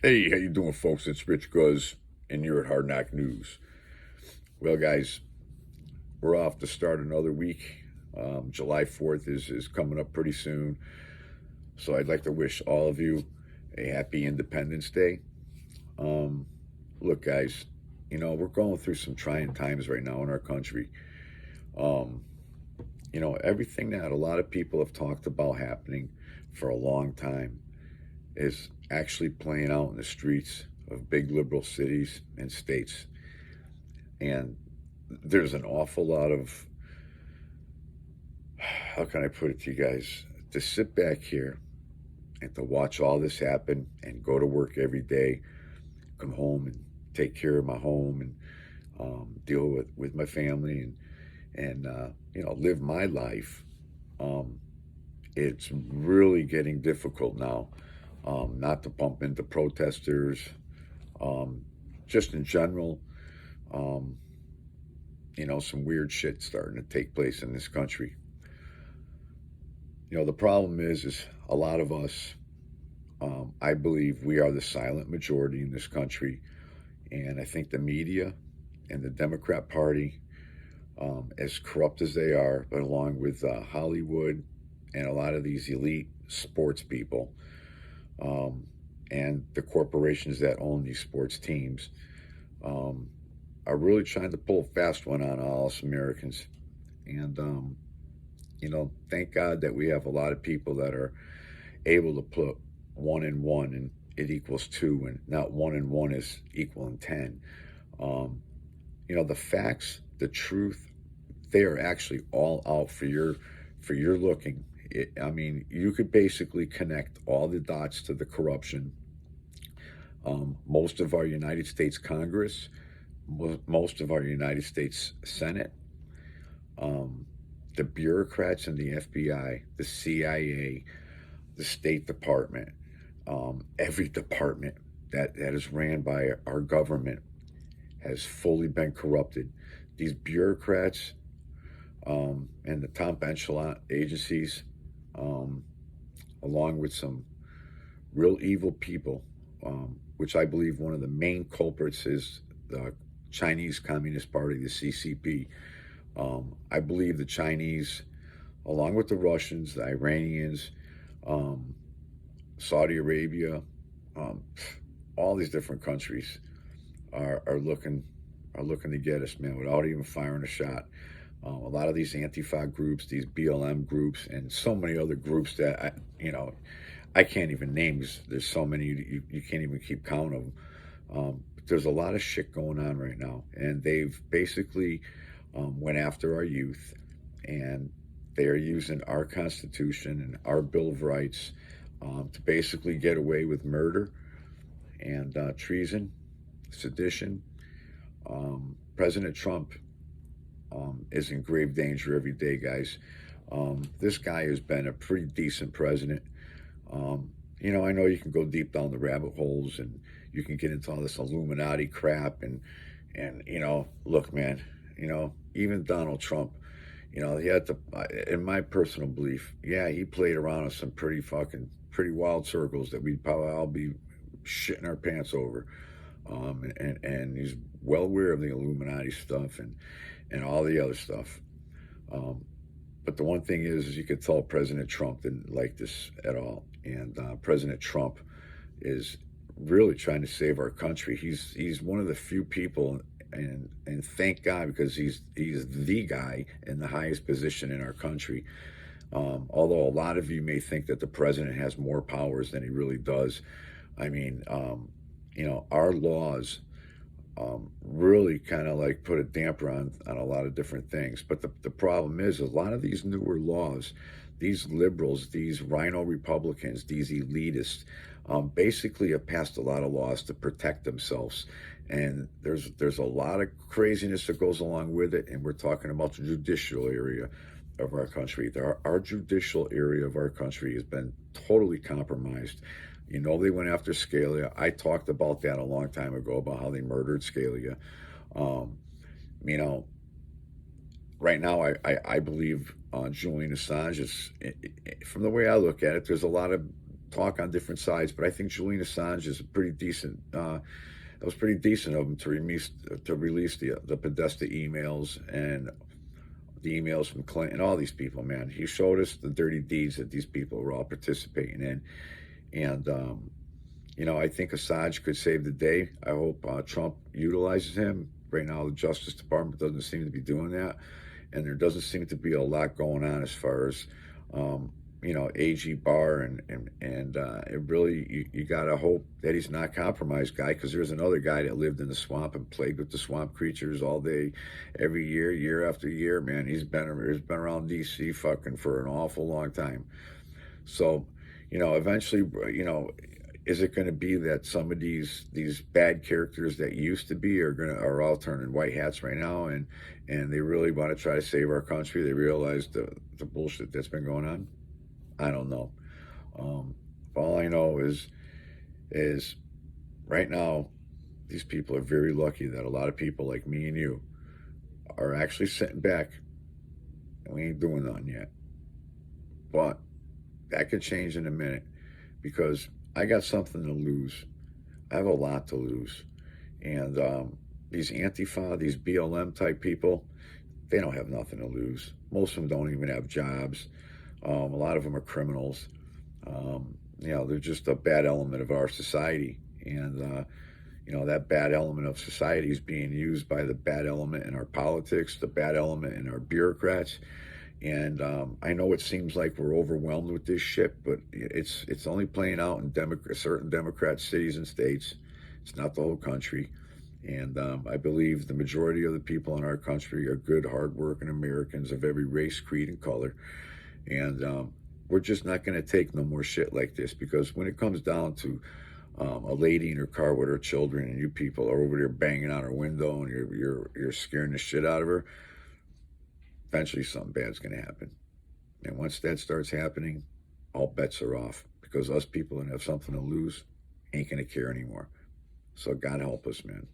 Hey, how you doing, folks? It's Rich Guz, and you're at Hard Knock News. Well, guys, we're off to start another week. July 4th is coming up pretty soon, so I'd like to wish all of you a happy Independence Day. Um, Look, guys, we're going through some trying times right now in our country. Um, Everything that a lot of people have talked about happening for a long time is actually playing out in the streets of big liberal cities and states. And there's an awful lot of, how can I put it to you guys, to sit back here and to watch all this happen and go to work every day, come home and take care of my home and deal with my family and live my life. Um, it's really getting difficult now, not to bump into protesters, um, just in general. Um, some weird shit starting to take place in this country. The problem is a lot of us, I believe we are the silent majority in this country. And I think the media and the Democrat Party, as corrupt as they are, but along with Hollywood and a lot of these elite sports people, um, and the corporations that own these sports teams, um, are really trying to pull a fast one on all us Americans. And, thank God that we have a lot of people that are able to put one and one and it equals two, and not one and one is equaling 10. Um, the facts, the truth, they are actually all out for your looking. I mean, you could basically connect all the dots to the corruption. Most of our United States Congress, most of our United States Senate, um, the bureaucrats in the FBI, the CIA, the State Department, every department that is ran by our government has fully been corrupted. These bureaucrats, and the top echelon agencies, um, along with some real evil people, which I believe one of the main culprits is the Chinese Communist Party, the CCP. I believe the Chinese, along with the Russians, the Iranians, um, Saudi Arabia, um, all these different countries are looking to get us, man, without even firing a shot. A lot of these Antifa groups, these BLM groups, and so many other groups that I can't even name because there's so many you can't even keep count of them. But there's a lot of shit going on right now, and they've basically went after our youth, and they are using our Constitution and our Bill of Rights to basically get away with murder and treason, sedition. President Trump is in grave danger every day, guys. This guy has been a pretty decent president. I know you can go deep down the rabbit holes and you can get into all this Illuminati crap and look, man, even Donald Trump, he had to, in my personal belief, yeah, he played around in some pretty wild circles that we'd probably all be shitting our pants over. And he's well aware of the Illuminati stuff and all the other stuff. Um, but the one thing is you could tell President Trump didn't like this at all. And President Trump is really trying to save our country. He's one of the few people, and thank God, because he's the guy in the highest position in our country. Although a lot of you may think that the president has more powers than he really does. I mean, our laws really kind of like put a damper on a lot of different things. But the problem is a lot of these newer laws, these liberals, these rhino Republicans, these elitists, basically have passed a lot of laws to protect themselves. And there's a lot of craziness that goes along with it. And we're talking about the judicial area of our country. Our judicial area of our country has been totally compromised. They went after Scalia. I talked about that a long time ago about how they murdered Scalia. Um, you know, right now, I believe Julian Assange is, from the way I look at it, there's a lot of talk on different sides, but I think Julian Assange is a pretty decent. It was pretty decent of him to release the Podesta emails and the emails from Clinton, all these people. Man, he showed us the dirty deeds that these people were all participating in, and I think Assange could save the day. I hope Trump utilizes him. Right now, the Justice Department doesn't seem to be doing that, and there doesn't seem to be a lot going on as far as AG Barr and it really you gotta hope that he's not a compromised guy, because there's another guy that lived in the swamp and played with the swamp creatures all day, every year, year after year. Man, he's been around DC fucking for an awful long time. So, eventually, is it going to be that some of these bad characters that used to be are all turning white hats right now, and they really want to try to save our country? They realize the bullshit that's been going on. I don't know. All I know is right now these people are very lucky that a lot of people like me and you are actually sitting back, and we ain't doing nothing yet. But that could change in a minute, because I got something to lose. I have a lot to lose. And these Antifa, these BLM type people, they don't have nothing to lose. Most of them don't even have jobs. A lot of them are criminals. They're just a bad element of our society. And, that bad element of society is being used by the bad element in our politics, the bad element in our bureaucrats. And I know it seems like we're overwhelmed with this shit, but it's only playing out in certain Democrat cities and states. It's not the whole country. And I believe the majority of the people in our country are good, hardworking Americans of every race, creed, and color. And we're just not going to take no more shit like this, because when it comes down to a lady in her car with her children, and you people are over there banging on her window, and you're scaring the shit out of her, eventually something bad's going to happen. And once that starts happening, all bets are off, because us people that have something to lose ain't going to care anymore. So God help us, man.